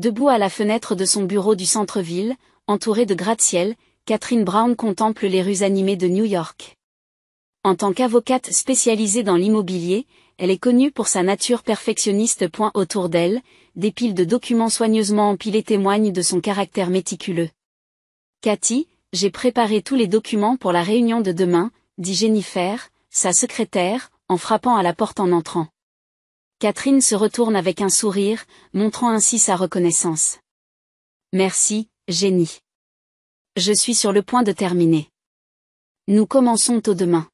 Debout à la fenêtre de son bureau du centre-ville, entourée de gratte-ciel, Catherine Brown contemple les rues animées de New York. En tant qu'avocate spécialisée dans l'immobilier, elle est connue pour sa nature perfectionniste. Autour d'elle, des piles de documents soigneusement empilés témoignent de son caractère méticuleux. Cathy, j'ai préparé tous les documents pour la réunion de demain, dit Jennifer, sa secrétaire, en frappant à la porte en entrant. Catherine se retourne avec un sourire, montrant ainsi sa reconnaissance. Merci, Jenny. Je suis sur le point de terminer. Nous commençons tôt demain.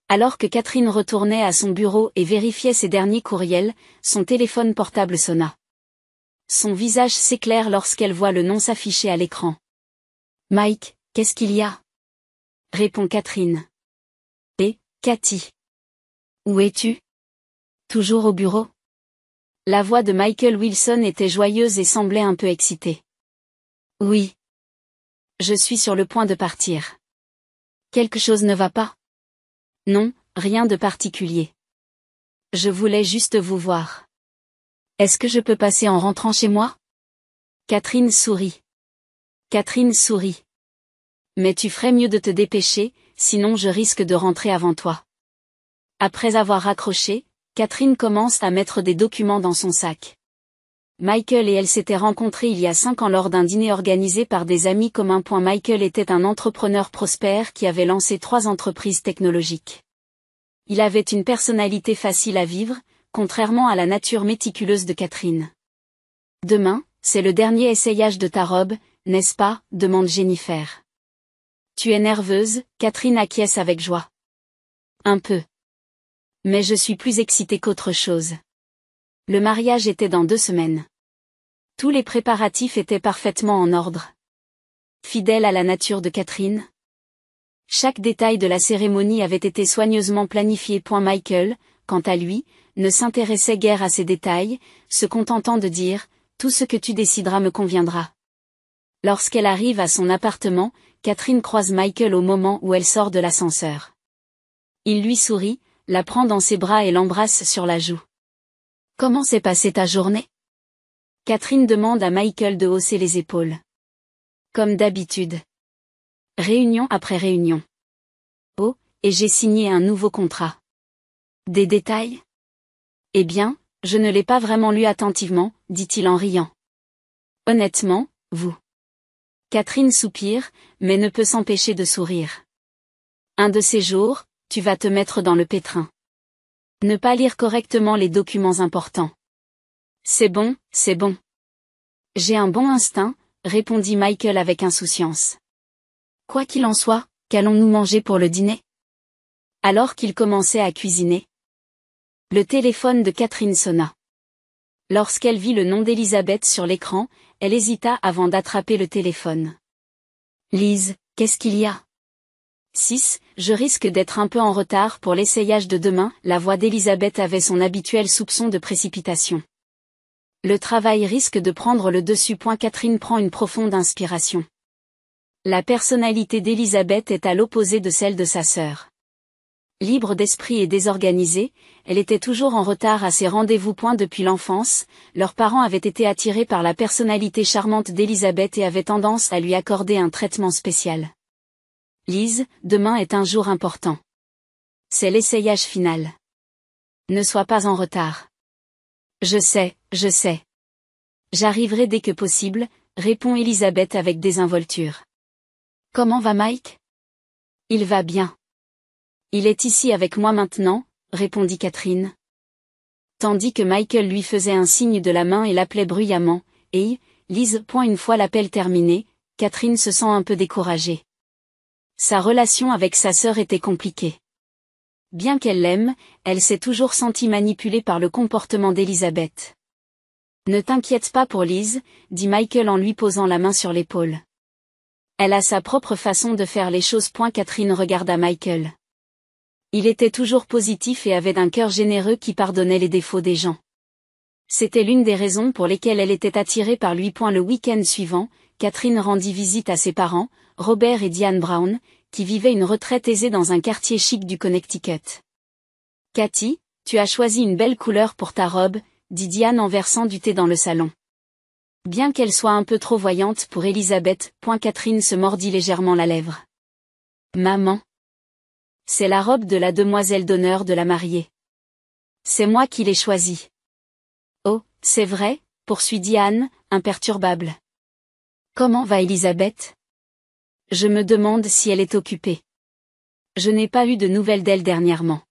Alors que Catherine retournait à son bureau et vérifiait ses derniers courriels, son téléphone portable sonna. Son visage s'éclaire lorsqu'elle voit le nom s'afficher à l'écran. Mike, qu'est-ce qu'il y a? Répond Catherine. Et, Cathy. Où es-tu? Toujours au bureau? La voix de Michael Wilson était joyeuse et semblait un peu excitée. Oui. Je suis sur le point de partir. Quelque chose ne va pas? Non, rien de particulier. Je voulais juste vous voir. Est-ce que je peux passer en rentrant chez moi? Catherine sourit. Catherine sourit. Mais tu ferais mieux de te dépêcher, sinon je risque de rentrer avant toi. Après avoir raccroché, Catherine commence à mettre des documents dans son sac. Michael et elle s'étaient rencontrés il y a 5 ans lors d'un dîner organisé par des amis communs. Michael était un entrepreneur prospère qui avait lancé 3 entreprises technologiques. Il avait une personnalité facile à vivre, contrairement à la nature méticuleuse de Catherine. Demain, c'est le dernier essayage de ta robe, n'est-ce pas? Demande Jennifer. Tu es nerveuse? Catherine acquiesce avec joie. Un peu. Mais je suis plus excitée qu'autre chose. Le mariage était dans 2 semaines. Tous les préparatifs étaient parfaitement en ordre. Fidèle à la nature de Catherine. Chaque détail de la cérémonie avait été soigneusement planifié. Michael, quant à lui, ne s'intéressait guère à ces détails, se contentant de dire « Tout ce que tu décideras me conviendra ». Lorsqu'elle arrive à son appartement, Catherine croise Michael au moment où elle sort de l'ascenseur. Il lui sourit, la prend dans ses bras et l'embrasse sur la joue. « Comment s'est passée ta journée ?» Catherine demande à Michael de hausser les épaules. Comme d'habitude. Réunion après réunion. Oh, et j'ai signé un nouveau contrat. Des détails? Eh bien, je ne l'ai pas vraiment lu attentivement, dit-il en riant. Honnêtement, vous. Catherine soupire, mais ne peut s'empêcher de sourire. Un de ces jours, tu vas te mettre dans le pétrin. Ne pas lire correctement les documents importants. C'est bon, c'est bon. J'ai un bon instinct, répondit Michael avec insouciance. Quoi qu'il en soit, qu'allons-nous manger pour le dîner? Alors qu'il commençait à cuisiner. Le téléphone de Catherine sonna. Lorsqu'elle vit le nom d'Elisabeth sur l'écran, elle hésita avant d'attraper le téléphone. Lise, qu'est-ce qu'il y a? 6. Je risque d'être un peu en retard pour l'essayage de demain. La voix d'Elisabeth avait son habituel soupçon de précipitation. Le travail risque de prendre le dessus. Catherine prend une profonde inspiration. La personnalité d'Elisabeth est à l'opposé de celle de sa sœur. Libre d'esprit et désorganisée, elle était toujours en retard à ses rendez-vous. Depuis l'enfance, leurs parents avaient été attirés par la personnalité charmante d'Elisabeth et avaient tendance à lui accorder un traitement spécial. Lise, demain est un jour important. C'est l'essayage final. Ne sois pas en retard. Je sais. J'arriverai dès que possible, répond Elisabeth avec désinvolture. Comment va Mike? Il va bien. Il est ici avec moi maintenant, répondit Catherine. Tandis que Michael lui faisait un signe de la main et l'appelait bruyamment, et, Lise. Une fois l'appel terminé, Catherine se sent un peu découragée. Sa relation avec sa sœur était compliquée. Bien qu'elle l'aime, elle s'est toujours sentie manipulée par le comportement d'Elisabeth. Ne t'inquiète pas pour Lise, dit Michael en lui posant la main sur l'épaule. Elle a sa propre façon de faire les choses. Catherine regarda Michael. Il était toujours positif et avait un cœur généreux qui pardonnait les défauts des gens. C'était l'une des raisons pour lesquelles elle était attirée par lui. Le week-end suivant, Catherine rendit visite à ses parents, Robert et Diane Brown, qui vivaient une retraite aisée dans un quartier chic du Connecticut. Cathy, tu as choisi une belle couleur pour ta robe, dit Diane en versant du thé dans le salon. Bien qu'elle soit un peu trop voyante pour Elisabeth, Catherine se mordit légèrement la lèvre. Maman. C'est la robe de la demoiselle d'honneur de la mariée. C'est moi qui l'ai choisie. Oh, c'est vrai, poursuivit Anne, imperturbable. Comment va Elisabeth? Je me demande si elle est occupée. Je n'ai pas eu de nouvelles d'elle dernièrement.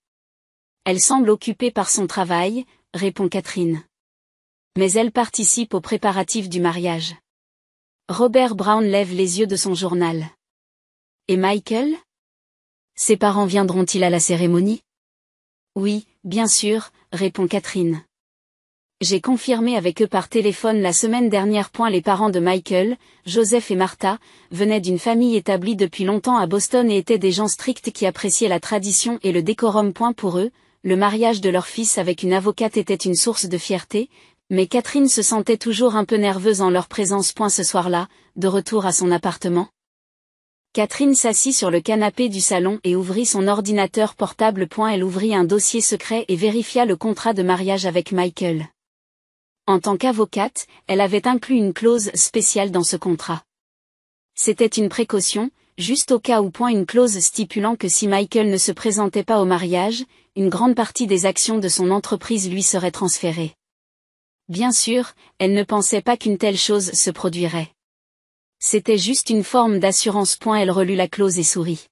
Elle semble occupée par son travail, répond Catherine. Mais elle participe aux préparatifs du mariage. Robert Brown lève les yeux de son journal. Et Michael? Ses parents viendront-ils à la cérémonie? Oui, bien sûr, répond Catherine. J'ai confirmé avec eux par téléphone la semaine dernière. Les parents de Michael, Joseph et Martha, venaient d'une famille établie depuis longtemps à Boston et étaient des gens stricts qui appréciaient la tradition et le décorum. Pour eux, le mariage de leur fils avec une avocate était une source de fierté, mais Catherine se sentait toujours un peu nerveuse en leur présence. Ce soir-là, de retour à son appartement, Catherine s'assit sur le canapé du salon et ouvrit son ordinateur portable. Elle ouvrit un dossier secret et vérifia le contrat de mariage avec Michael. En tant qu'avocate, elle avait inclus une clause spéciale dans ce contrat. C'était une précaution, juste au cas où. Une clause stipulant que si Michael ne se présentait pas au mariage, une grande partie des actions de son entreprise lui seraient transférées. Bien sûr, elle ne pensait pas qu'une telle chose se produirait. C'était juste une forme d'assurance. Elle relut la clause et sourit.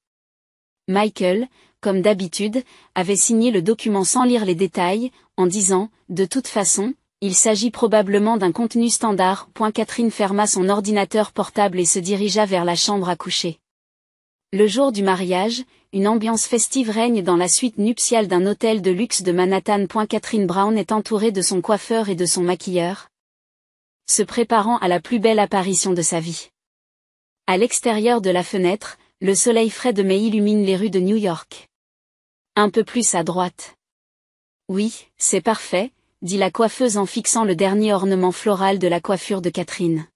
Michael, comme d'habitude, avait signé le document sans lire les détails, en disant, de toute façon, il s'agit probablement d'un contenu standard. Catherine ferma son ordinateur portable et se dirigea vers la chambre à coucher. Le jour du mariage, une ambiance festive règne dans la suite nuptiale d'un hôtel de luxe de Manhattan. Catherine Brown est entourée de son coiffeur et de son maquilleur, se préparant à la plus belle apparition de sa vie. À l'extérieur de la fenêtre, le soleil frais de mai illumine les rues de New York. Un peu plus à droite. Oui, c'est parfait, dit la coiffeuse en fixant le dernier ornement floral de la coiffure de Catherine.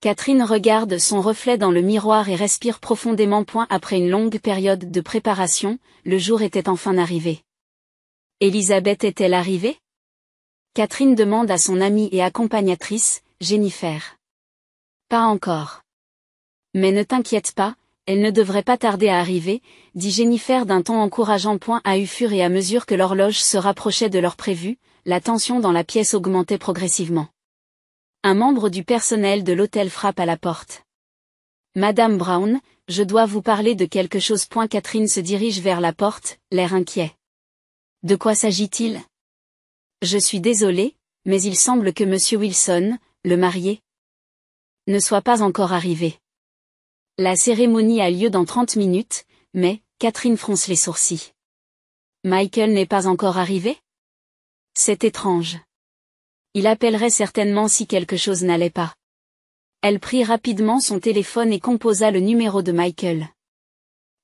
Catherine regarde son reflet dans le miroir et respire profondément. Après une longue période de préparation, le jour était enfin arrivé. Elisabeth est-elle arrivée? Catherine demande à son amie et accompagnatrice, Jennifer. Pas encore. Mais ne t'inquiète pas, elle ne devrait pas tarder à arriver, dit Jennifer d'un ton encourageant. Au fur et à mesure que l'horloge se rapprochait de l'heure prévue, la tension dans la pièce augmentait progressivement. Un membre du personnel de l'hôtel frappe à la porte. Madame Brown, je dois vous parler de quelque chose. Catherine se dirige vers la porte, l'air inquiet. De quoi s'agit-il? Je suis désolée, mais il semble que Monsieur Wilson, le marié, ne soit pas encore arrivé. La cérémonie a lieu dans 30 minutes, mais, Catherine fronce les sourcils. Michael n'est pas encore arrivé? C'est étrange. Il appellerait certainement si quelque chose n'allait pas. Elle prit rapidement son téléphone et composa le numéro de Michael.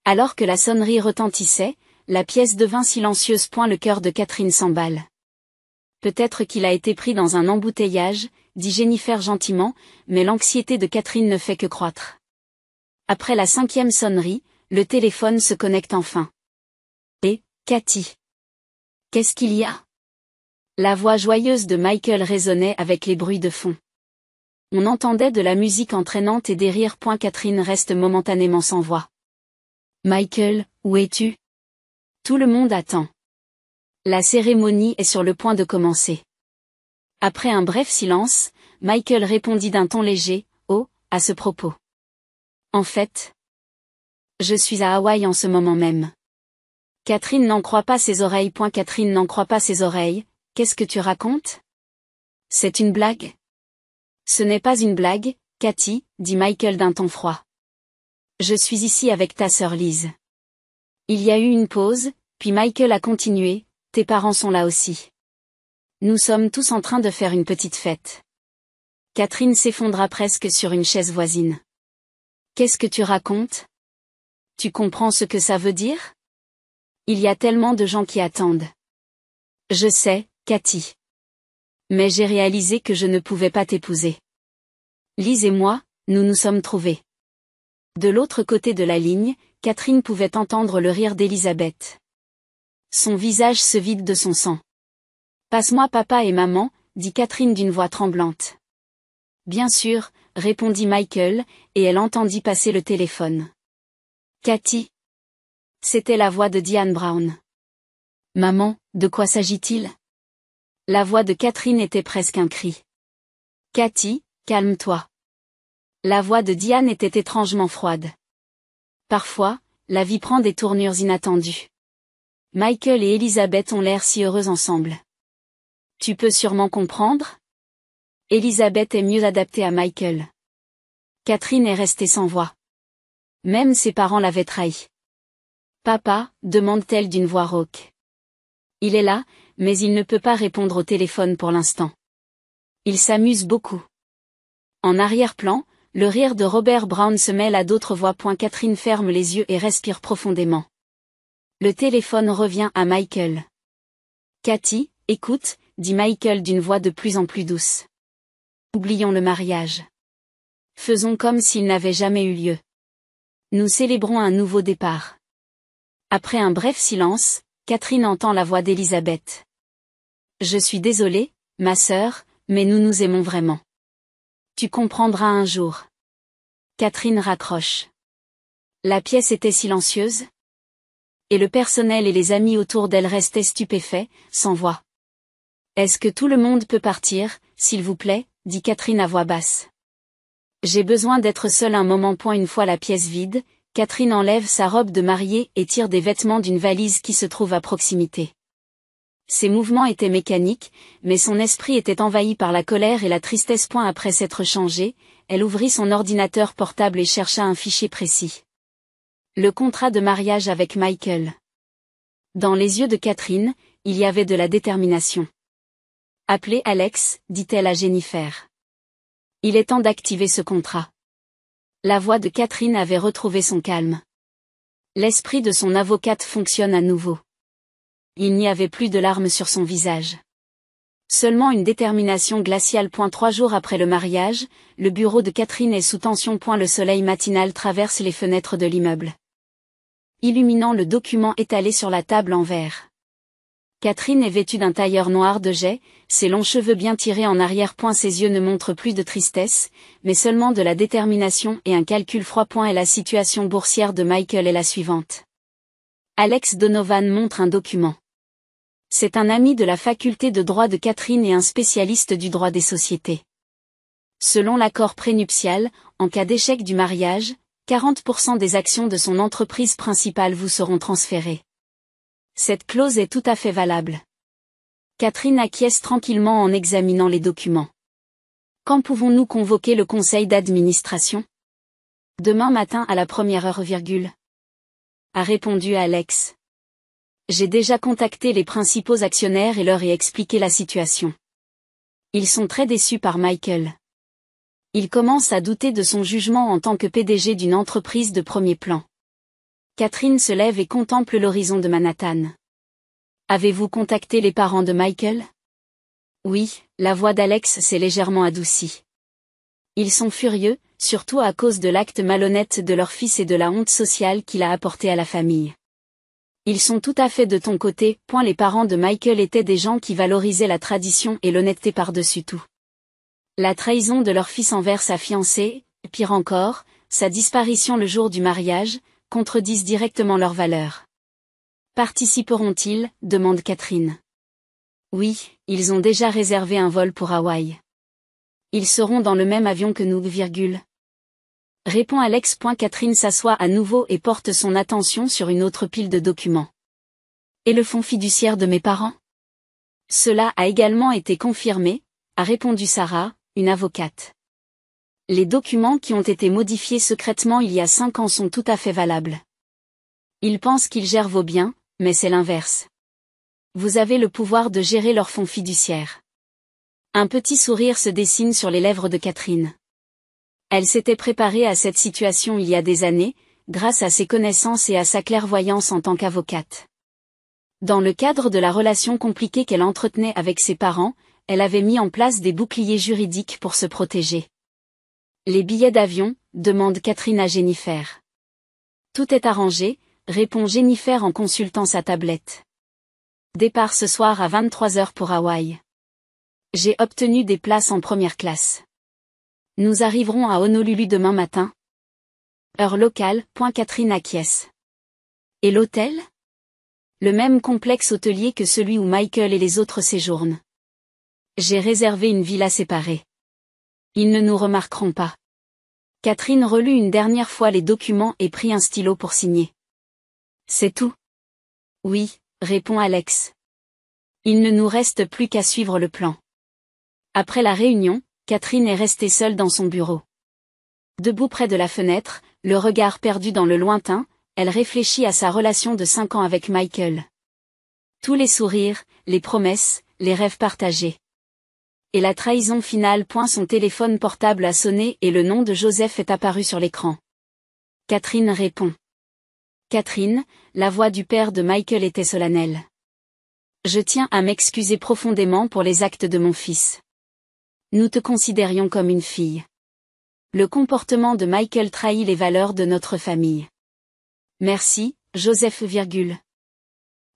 Alors que la sonnerie retentissait, la pièce devint silencieuse. Le cœur de Catherine s'emballe. Peut-être qu'il a été pris dans un embouteillage, dit Jennifer gentiment, mais l'anxiété de Catherine ne fait que croître. Après la 5e sonnerie, le téléphone se connecte enfin. Et, Cathy. Qu'est-ce qu'il y a? La voix joyeuse de Michael résonnait avec les bruits de fond. On entendait de la musique entraînante et des rires. Catherine reste momentanément sans voix. Michael, où es-tu? Tout le monde attend. La cérémonie est sur le point de commencer. Après un bref silence, Michael répondit d'un ton léger, oh, à ce propos. En fait, je suis à Hawaï en ce moment même. Catherine n'en croit pas ses oreilles. Catherine n'en croit pas ses oreilles. Qu'est-ce que tu racontes? C'est une blague? Ce n'est pas une blague, Cathy, dit Michael d'un ton froid. Je suis ici avec ta sœur Lise. Il y a eu une pause, puis Michael a continué, tes parents sont là aussi. Nous sommes tous en train de faire une petite fête. Catherine s'effondra presque sur une chaise voisine. Qu'est-ce que tu racontes? Tu comprends ce que ça veut dire? Il y a tellement de gens qui attendent. Je sais, Cathy. Mais j'ai réalisé que je ne pouvais pas t'épouser. Lise et moi, nous nous sommes trouvés. De l'autre côté de la ligne, Catherine pouvait entendre le rire d'Elisabeth. Son visage se vide de son sang. Passe-moi papa et maman, dit Catherine d'une voix tremblante. Bien sûr, répondit Michael, et elle entendit passer le téléphone. Cathy. C'était la voix de Diane Brown. Maman, de quoi s'agit-il? La voix de Catherine était presque un cri. Cathy, calme-toi. La voix de Diane était étrangement froide. Parfois, la vie prend des tournures inattendues. Michael et Elizabeth ont l'air si heureux ensemble. Tu peux sûrement comprendre? Elizabeth est mieux adaptée à Michael. Catherine est restée sans voix. Même ses parents l'avaient trahi. Papa, demande-t-elle d'une voix rauque. Il est là, mais il ne peut pas répondre au téléphone pour l'instant. Il s'amuse beaucoup. En arrière-plan, le rire de Robert Brown se mêle à d'autres voix. Catherine ferme les yeux et respire profondément. Le téléphone revient à Michael. Cathy, écoute, dit Michael d'une voix de plus en plus douce. Oublions le mariage. Faisons comme s'il n'avait jamais eu lieu. Nous célébrons un nouveau départ. Après un bref silence, Catherine entend la voix d'Elizabeth. Je suis désolée, ma sœur, mais nous nous aimons vraiment. Tu comprendras un jour. Catherine raccroche. La pièce était silencieuse. Et le personnel et les amis autour d'elle restaient stupéfaits, sans voix. Est-ce que tout le monde peut partir, s'il vous plaît, dit Catherine à voix basse. J'ai besoin d'être seule un moment. Une fois la pièce vide, Catherine enlève sa robe de mariée et tire des vêtements d'une valise qui se trouve à proximité. Ses mouvements étaient mécaniques, mais son esprit était envahi par la colère et la tristesse. Après s'être changée, elle ouvrit son ordinateur portable et chercha un fichier précis. Le contrat de mariage avec Michael. Dans les yeux de Catherine, il y avait de la détermination. Appelez Alex, dit-elle à Jennifer. Il est temps d'activer ce contrat. La voix de Catherine avait retrouvé son calme. L'esprit de son avocate fonctionne à nouveau. Il n'y avait plus de larmes sur son visage. Seulement une détermination glaciale. 3 jours après le mariage, le bureau de Catherine est sous tension. Le soleil matinal traverse les fenêtres de l'immeuble, illuminant le document étalé sur la table en verre. Catherine est vêtue d'un tailleur noir de jais, ses longs cheveux bien tirés en arrière. Ses yeux ne montrent plus de tristesse, mais seulement de la détermination et un calcul froid. Et la situation boursière de Michael est la suivante. Alex Donovan montre un document. C'est un ami de la faculté de droit de Catherine et un spécialiste du droit des sociétés. Selon l'accord prénuptial, en cas d'échec du mariage, 40% des actions de son entreprise principale vous seront transférées. Cette clause est tout à fait valable. Catherine acquiesce tranquillement en examinant les documents. Quand pouvons-nous convoquer le conseil d'administration? Demain matin à la première heure, a répondu Alex. J'ai déjà contacté les principaux actionnaires et leur ai expliqué la situation. Ils sont très déçus par Michael. Ils commencent à douter de son jugement en tant que PDG d'une entreprise de premier plan. Catherine se lève et contemple l'horizon de Manhattan. Avez-vous contacté les parents de Michael? Oui, la voix d'Alex s'est légèrement adoucie. Ils sont furieux, surtout à cause de l'acte malhonnête de leur fils et de la honte sociale qu'il a apporté à la famille. Ils sont tout à fait de ton côté. Les parents de Michael étaient des gens qui valorisaient la tradition et l'honnêteté par-dessus tout. La trahison de leur fils envers sa fiancée, pire encore, sa disparition le jour du mariage, contredisent directement leurs valeurs. Participeront-ils? Demande Catherine. Oui, ils ont déjà réservé un vol pour Hawaï. Ils seront dans le même avion que nous, répond Alex. Catherine s'assoit à nouveau et porte son attention sur une autre pile de documents. Et le fonds fiduciaire de mes parents? Cela a également été confirmé, a répondu Sarah, une avocate. Les documents qui ont été modifiés secrètement il y a 5 ans sont tout à fait valables. Ils pensent qu'ils gèrent vos biens, mais c'est l'inverse. Vous avez le pouvoir de gérer leurs fonds fiduciaires. Un petit sourire se dessine sur les lèvres de Catherine. Elle s'était préparée à cette situation il y a des années, grâce à ses connaissances et à sa clairvoyance en tant qu'avocate. Dans le cadre de la relation compliquée qu'elle entretenait avec ses parents, elle avait mis en place des boucliers juridiques pour se protéger. Les billets d'avion, demande Catherine à Jennifer. Tout est arrangé, répond Jennifer en consultant sa tablette. Départ ce soir à 23h pour Hawaï. J'ai obtenu des places en première classe. Nous arriverons à Honolulu demain matin. Heure locale. Catherine acquiesce. Et l'hôtel? Le même complexe hôtelier que celui où Michael et les autres séjournent. J'ai réservé une villa séparée. Ils ne nous remarqueront pas. Catherine relut une dernière fois les documents et prit un stylo pour signer. C'est tout? Oui, répond Alex. Il ne nous reste plus qu'à suivre le plan. Après la réunion, Catherine est restée seule dans son bureau. Debout près de la fenêtre, le regard perdu dans le lointain, elle réfléchit à sa relation de 5 ans avec Michael. Tous les sourires, les promesses, les rêves partagés. Et la trahison finale. Son téléphone portable a sonné et le nom de Joseph est apparu sur l'écran. Catherine répond. Catherine, la voix du père de Michael était solennelle. Je tiens à m'excuser profondément pour les actes de mon fils. Nous te considérions comme une fille. Le comportement de Michael trahit les valeurs de notre famille. Merci, Joseph,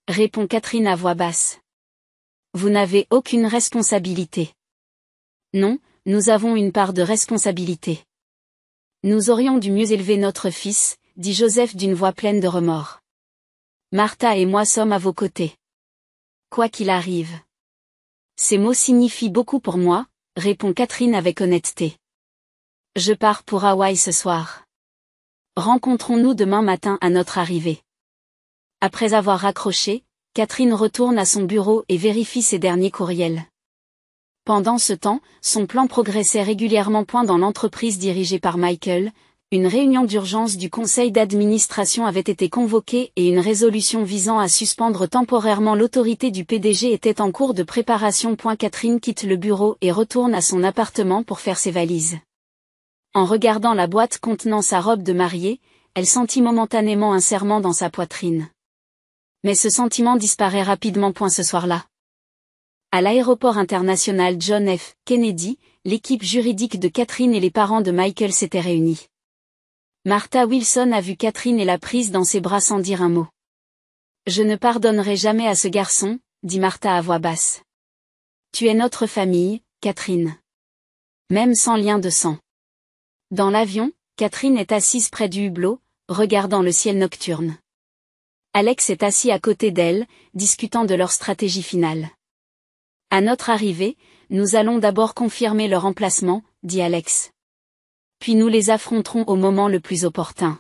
répond Catherine à voix basse. Vous n'avez aucune responsabilité. Non, nous avons une part de responsabilité. Nous aurions dû mieux élever notre fils, dit Joseph d'une voix pleine de remords. Martha et moi sommes à vos côtés. Quoi qu'il arrive. Ces mots signifient beaucoup pour moi, répond Catherine avec honnêteté. Je pars pour Hawaï ce soir. Rencontrons-nous demain matin à notre arrivée. Après avoir raccroché, Catherine retourne à son bureau et vérifie ses derniers courriels. Pendant ce temps, son plan progressait régulièrement. Dans l'entreprise dirigée par Michael, une réunion d'urgence du conseil d'administration avait été convoquée et une résolution visant à suspendre temporairement l'autorité du PDG était en cours de préparation. Catherine quitte le bureau et retourne à son appartement pour faire ses valises. En regardant la boîte contenant sa robe de mariée, elle sentit momentanément un serrement dans sa poitrine. Mais ce sentiment disparaît rapidement. Ce soir-là. À l'aéroport international John F. Kennedy, l'équipe juridique de Catherine et les parents de Michael s'étaient réunis. Martha Wilson a vu Catherine et l'a prise dans ses bras sans dire un mot. Je ne pardonnerai jamais à ce garçon, dit Martha à voix basse. Tu es notre famille, Catherine. Même sans lien de sang. Dans l'avion, Catherine est assise près du hublot, regardant le ciel nocturne. Alex est assis à côté d'elle, discutant de leur stratégie finale. À notre arrivée, nous allons d'abord confirmer leur emplacement, dit Alex. Puis nous les affronterons au moment le plus opportun.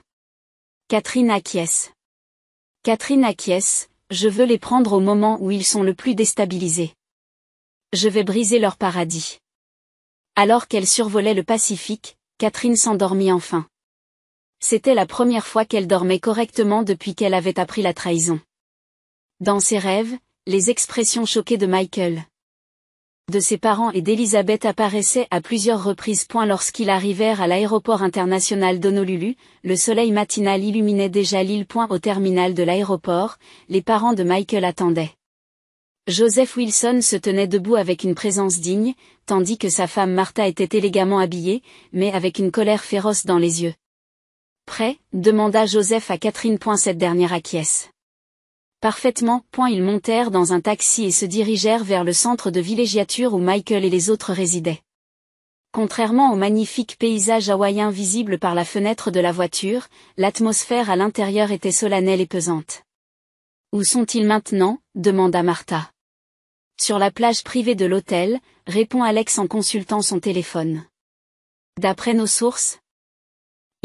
Catherine acquiesce. Je veux les prendre au moment où ils sont le plus déstabilisés. Je vais briser leur paradis. Alors qu'elle survolait le Pacifique, Catherine s'endormit enfin. C'était la première fois qu'elle dormait correctement depuis qu'elle avait appris la trahison. Dans ses rêves, les expressions choquées de Michael, de ses parents et d'Elizabeth apparaissaient à plusieurs reprises. Lorsqu'ils arrivèrent à l'aéroport international d'Honolulu, le soleil matinal illuminait déjà l'île. Au terminal de l'aéroport, les parents de Michael attendaient. Joseph Wilson se tenait debout avec une présence digne, tandis que sa femme Martha était élégamment habillée, mais avec une colère féroce dans les yeux. Prêt? Demanda Joseph à Catherine. Cette dernière acquiesce. Parfaitement. Ils montèrent dans un taxi et se dirigèrent vers le centre de villégiature où Michael et les autres résidaient. Contrairement au magnifique paysage hawaïen visible par la fenêtre de la voiture, l'atmosphère à l'intérieur était solennelle et pesante. Où sont-ils maintenant? Demanda Martha. Sur la plage privée de l'hôtel, répond Alex en consultant son téléphone. D'après nos sources,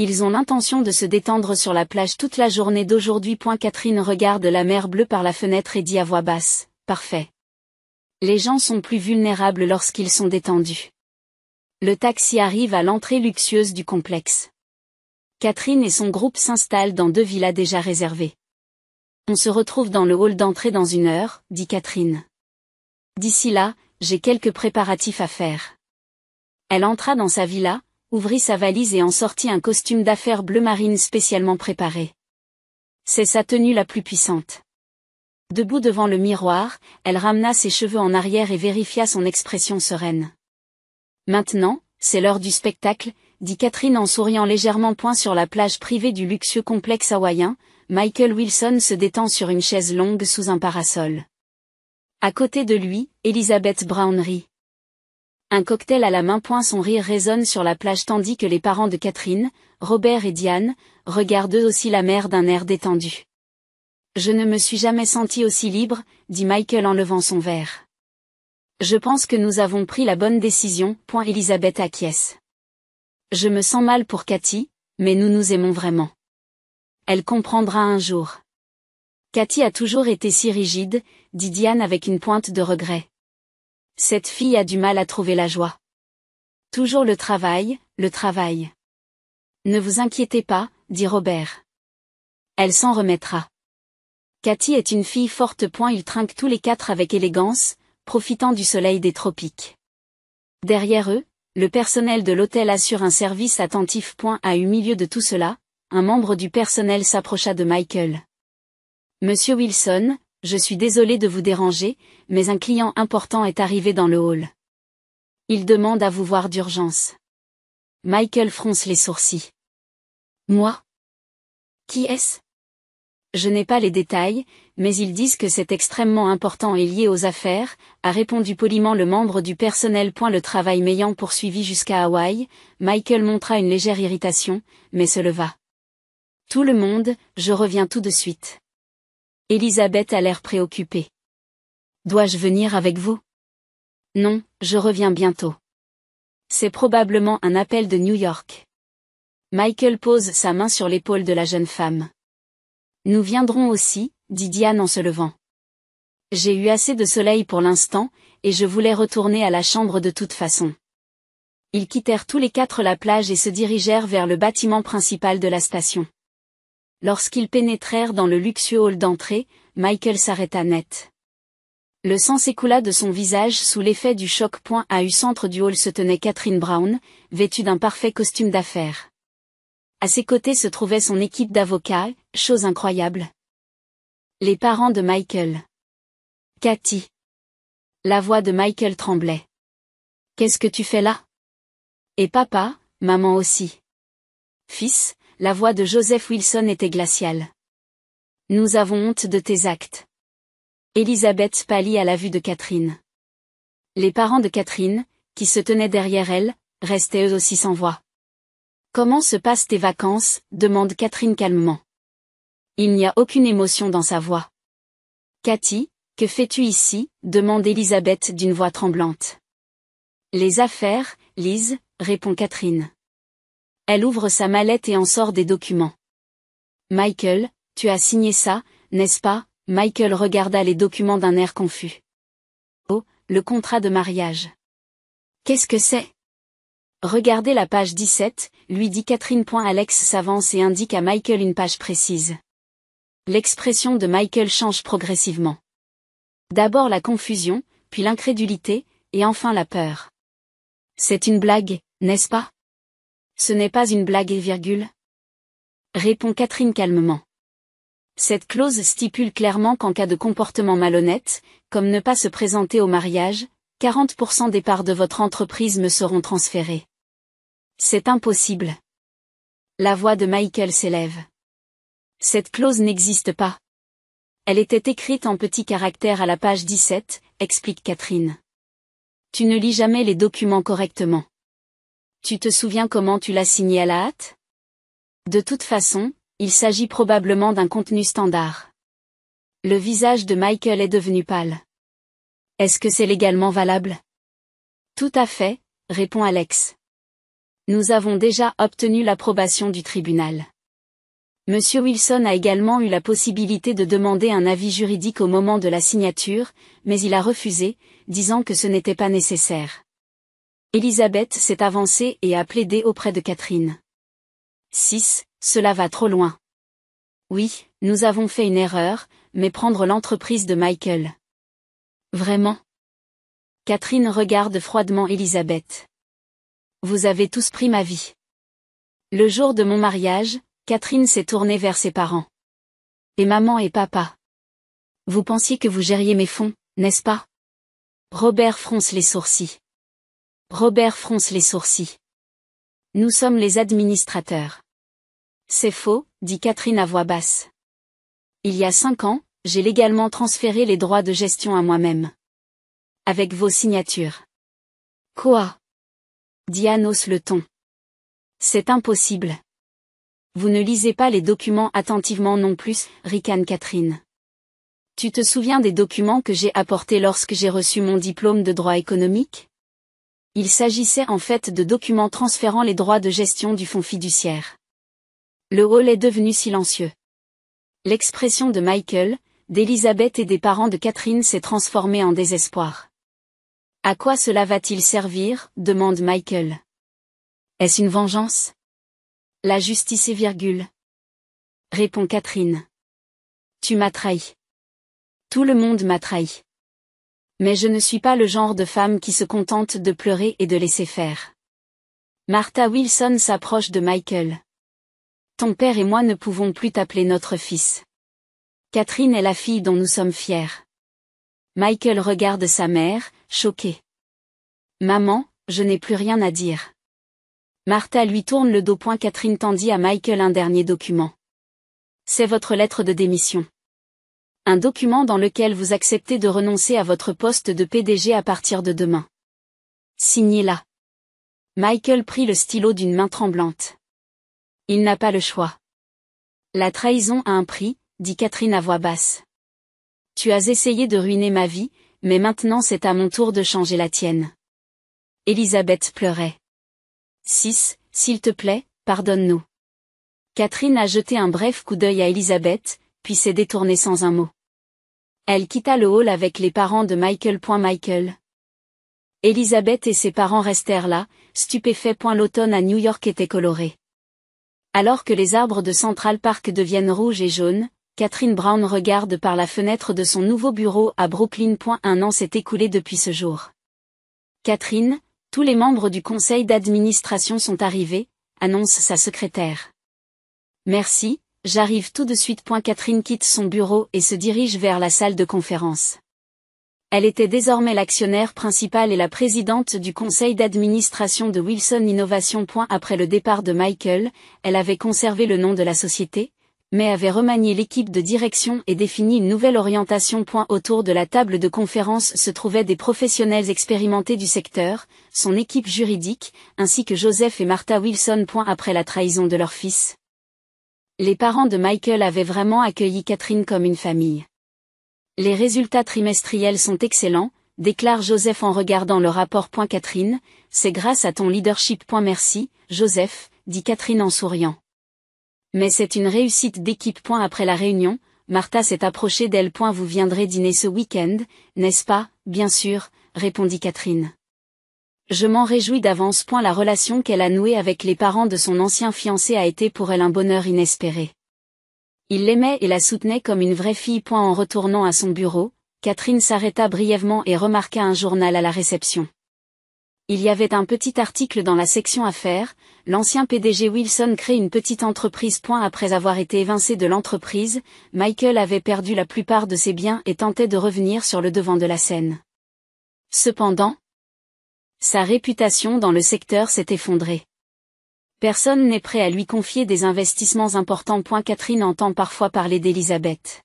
ils ont l'intention de se détendre sur la plage toute la journée d'aujourd'hui. Catherine regarde la mer bleue par la fenêtre et dit à voix basse, parfait. Les gens sont plus vulnérables lorsqu'ils sont détendus. Le taxi arrive à l'entrée luxueuse du complexe. Catherine et son groupe s'installent dans 2 villas déjà réservées. On se retrouve dans le hall d'entrée dans 1 heure, dit Catherine. D'ici là, j'ai quelques préparatifs à faire. Elle entra dans sa villa, ouvrit sa valise et en sortit un costume d'affaires bleu marine spécialement préparé. C'est sa tenue la plus puissante. Debout devant le miroir, elle ramena ses cheveux en arrière et vérifia son expression sereine. Maintenant, c'est l'heure du spectacle, dit Catherine en souriant légèrement. Sur la plage privée du luxueux complexe hawaïen, Michael Wilson se détend sur une chaise longue sous un parasol. À côté de lui, Elizabeth Brown rit. Un cocktail à la main. Son rire résonne sur la plage tandis que les parents de Catherine, Robert et Diane, regardent eux aussi la mer d'un air détendu. Je ne me suis jamais senti aussi libre, dit Michael en levant son verre. Je pense que nous avons pris la bonne décision. Elisabeth acquiesce. Je me sens mal pour Cathy, mais nous nous aimons vraiment. Elle comprendra un jour. Cathy a toujours été si rigide, dit Diane avec une pointe de regret. Cette fille a du mal à trouver la joie. Toujours le travail, le travail. Ne vous inquiétez pas, dit Robert. Elle s'en remettra. Cathy est une fille forte. Ils trinquent tous les quatre avec élégance, profitant du soleil des tropiques. Derrière eux, le personnel de l'hôtel assure un service attentif. Au milieu de tout cela, un membre du personnel s'approcha de Michael. Monsieur Wilson, je suis désolé de vous déranger, mais un client important est arrivé dans le hall. Il demande à vous voir d'urgence. Michael fronce les sourcils. Moi? Qui est-ce? Je n'ai pas les détails, mais ils disent que c'est extrêmement important et lié aux affaires, a répondu poliment le membre du personnel. Le travail m'ayant poursuivi jusqu'à Hawaï, Michael montra une légère irritation, mais se leva. Tout le monde, je reviens tout de suite. Elisabeth a l'air préoccupée. Dois-je venir avec vous? Non, je reviens bientôt. C'est probablement un appel de New York. Michael pose sa main sur l'épaule de la jeune femme. Nous viendrons aussi, dit Diane en se levant. J'ai eu assez de soleil pour l'instant, et je voulais retourner à la chambre de toute façon. Ils quittèrent tous les quatre la plage et se dirigèrent vers le bâtiment principal de la station. Lorsqu'ils pénétrèrent dans le luxueux hall d'entrée, Michael s'arrêta net. Le sang s'écoula de son visage sous l'effet du choc. Au centre du hall se tenait Catherine Brown, vêtue d'un parfait costume d'affaires. À ses côtés se trouvait son équipe d'avocats, chose incroyable. Les parents de Michael. Cathy. La voix de Michael tremblait. Qu'est-ce que tu fais là? Et papa, maman aussi. Fils, la voix de Joseph Wilson était glaciale. Nous avons honte de tes actes. Elisabeth pâlit à la vue de Catherine. Les parents de Catherine, qui se tenaient derrière elle, restaient eux aussi sans voix. Comment se passent tes vacances? Demande Catherine calmement. Il n'y a aucune émotion dans sa voix. Cathy, que fais-tu ici? Demande Elisabeth d'une voix tremblante. Les affaires, Lise, répond Catherine. Elle ouvre sa mallette et en sort des documents. Michael, tu as signé ça, n'est-ce pas? Michael regarda les documents d'un air confus. Oh, le contrat de mariage. Qu'est-ce que c'est? Regardez la page 17, lui dit Catherine. Alex s'avance et indique à Michael une page précise. L'expression de Michael change progressivement. D'abord la confusion, puis l'incrédulité, et enfin la peur. C'est une blague, n'est-ce pas? Ce n'est pas une blague et virgule. Répond Catherine calmement. Cette clause stipule clairement qu'en cas de comportement malhonnête, comme ne pas se présenter au mariage, 40% des parts de votre entreprise me seront transférées. C'est impossible. La voix de Michael s'élève. Cette clause n'existe pas. Elle était écrite en petits caractères à la page 17, explique Catherine. Tu ne lis jamais les documents correctement. Tu te souviens comment tu l'as signé à la hâte? De toute façon, il s'agit probablement d'un contenu standard. Le visage de Michael est devenu pâle. Est-ce que c'est légalement valable? Tout à fait, répond Alex. Nous avons déjà obtenu l'approbation du tribunal. Monsieur Wilson a également eu la possibilité de demander un avis juridique au moment de la signature, mais il a refusé, disant que ce n'était pas nécessaire. Elisabeth s'est avancée et a plaidé auprès de Catherine. 6. Cela va trop loin. Oui, nous avons fait une erreur, mais prendre l'entreprise de Michael. Vraiment? Catherine regarde froidement Elisabeth. Vous avez tous pris ma vie. Le jour de mon mariage, Catherine s'est tournée vers ses parents. Et maman et papa. Vous pensiez que vous gériez mes fonds, n'est-ce pas? Robert fronce les sourcils. Robert fronce les sourcils. Nous sommes les administrateurs. C'est faux, dit Catherine à voix basse. Il y a 5 ans, j'ai légalement transféré les droits de gestion à moi-même. Avec vos signatures. Quoi? Dit Anne hausse le ton. C'est impossible. Vous ne lisez pas les documents attentivement non plus, ricane Catherine. Tu te souviens des documents que j'ai apportés lorsque j'ai reçu mon diplôme de droit économique? Il s'agissait en fait de documents transférant les droits de gestion du fonds fiduciaire. Le hall est devenu silencieux. L'expression de Michael, d'Elisabeth et des parents de Catherine s'est transformée en désespoir. À quoi cela va-t-il servir? Demande Michael. Est-ce une vengeance? La justice est ... Répond Catherine. Tu m'as trahi. Tout le monde m'a trahi. Mais je ne suis pas le genre de femme qui se contente de pleurer et de laisser faire. Martha Wilson s'approche de Michael. Ton père et moi ne pouvons plus t'appeler notre fils. Catherine est la fille dont nous sommes fiers. Michael regarde sa mère, choqué. Maman, je n'ai plus rien à dire. Martha lui tourne le dos. Catherine tendit à Michael un dernier document. C'est votre lettre de démission. Un document dans lequel vous acceptez de renoncer à votre poste de PDG à partir de demain. Signez-la. Michael prit le stylo d'une main tremblante. Il n'a pas le choix. La trahison a un prix, dit Catherine à voix basse. Tu as essayé de ruiner ma vie, mais maintenant c'est à mon tour de changer la tienne. Elisabeth pleurait. 6, s'il te plaît, pardonne-nous. Catherine a jeté un bref coup d'œil à Elisabeth, puis s'est détournée sans un mot. Elle quitta le hall avec les parents de Michael. Michael. Elisabeth et ses parents restèrent là, stupéfaits. L'automne à New York était coloré. Alors que les arbres de Central Park deviennent rouges et jaunes, Catherine Brown regarde par la fenêtre de son nouveau bureau à Brooklyn. Un an s'est écoulé depuis ce jour. Catherine, tous les membres du conseil d'administration sont arrivés, annonce sa secrétaire. Merci, j'arrive tout de suite. Catherine quitte son bureau et se dirige vers la salle de conférence. Elle était désormais l'actionnaire principal et la présidente du conseil d'administration de Wilson Innovation. Après le départ de Michael, elle avait conservé le nom de la société, mais avait remanié l'équipe de direction et défini une nouvelle orientation. Autour de la table de conférence se trouvaient des professionnels expérimentés du secteur, son équipe juridique, ainsi que Joseph et Martha Wilson. Après la trahison de leur fils. Les parents de Michael avaient vraiment accueilli Catherine comme une famille. Les résultats trimestriels sont excellents, déclare Joseph en regardant le rapport. Catherine, c'est grâce à ton leadership. Merci, Joseph, dit Catherine en souriant. Mais c'est une réussite d'équipe. Après la réunion, Martha s'est approchée d'elle. Vous viendrez dîner ce week-end, n'est-ce pas? Bien sûr, répondit Catherine. Je m'en réjouis d'avance. La relation qu'elle a nouée avec les parents de son ancien fiancé a été pour elle un bonheur inespéré. Il l'aimait et la soutenait comme une vraie fille. En retournant à son bureau, Catherine s'arrêta brièvement et remarqua un journal à la réception. Il y avait un petit article dans la section affaires, l'ancien PDG Wilson crée une petite entreprise. Après avoir été évincé de l'entreprise, Michael avait perdu la plupart de ses biens et tentait de revenir sur le devant de la scène. Cependant, sa réputation dans le secteur s'est effondrée. Personne n'est prêt à lui confier des investissements importants. Catherine entend parfois parler d'Elisabeth.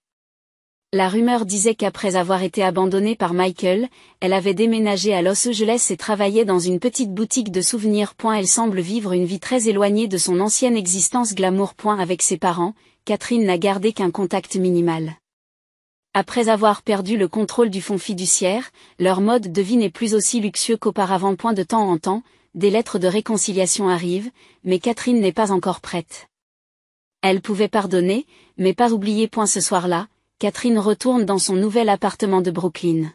La rumeur disait qu'après avoir été abandonnée par Michael, elle avait déménagé à Los Angeles et travaillait dans une petite boutique de souvenirs. Elle semble vivre une vie très éloignée de son ancienne existence glamour. Avec ses parents, Catherine n'a gardé qu'un contact minimal. Après avoir perdu le contrôle du fonds fiduciaire, leur mode de vie n'est plus aussi luxueux qu'auparavant. De temps en temps, des lettres de réconciliation arrivent, mais Catherine n'est pas encore prête. Elle pouvait pardonner, mais pas oublier. Ce soir-là, Catherine retourne dans son nouvel appartement de Brooklyn.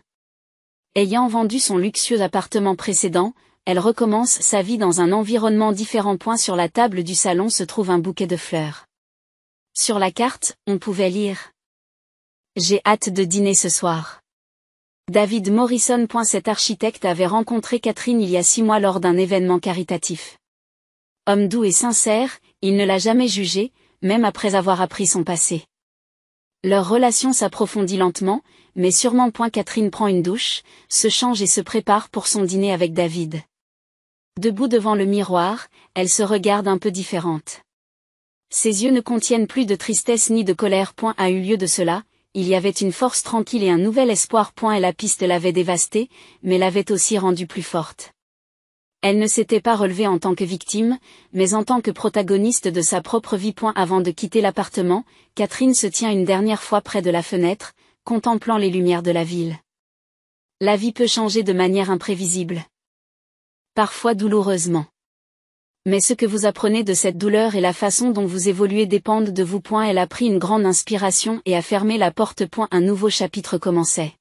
Ayant vendu son luxueux appartement précédent, elle recommence sa vie dans un environnement différent. Sur la table du salon se trouve un bouquet de fleurs. Sur la carte, on pouvait lire « J'ai hâte de dîner ce soir ». David Morrison. Cet architecte avait rencontré Catherine il y a 6 mois lors d'un événement caritatif. Homme doux et sincère, il ne l'a jamais jugé, même après avoir appris son passé. Leur relation s'approfondit lentement, mais sûrement. Catherine prend une douche, se change et se prépare pour son dîner avec David. Debout devant le miroir, elle se regarde un peu différente. Ses yeux ne contiennent plus de tristesse ni de colère. A eu lieu de cela, il y avait une force tranquille et un nouvel espoir. Et la piste l'avait dévastée, mais l'avait aussi rendue plus forte. Elle ne s'était pas relevée en tant que victime, mais en tant que protagoniste de sa propre vie. Avant de quitter l'appartement, Catherine se tient une dernière fois près de la fenêtre, contemplant les lumières de la ville. La vie peut changer de manière imprévisible. Parfois douloureusement. Mais ce que vous apprenez de cette douleur et la façon dont vous évoluez dépendent de vous. Elle a pris une grande inspiration et a fermé la porte. Un nouveau chapitre commençait.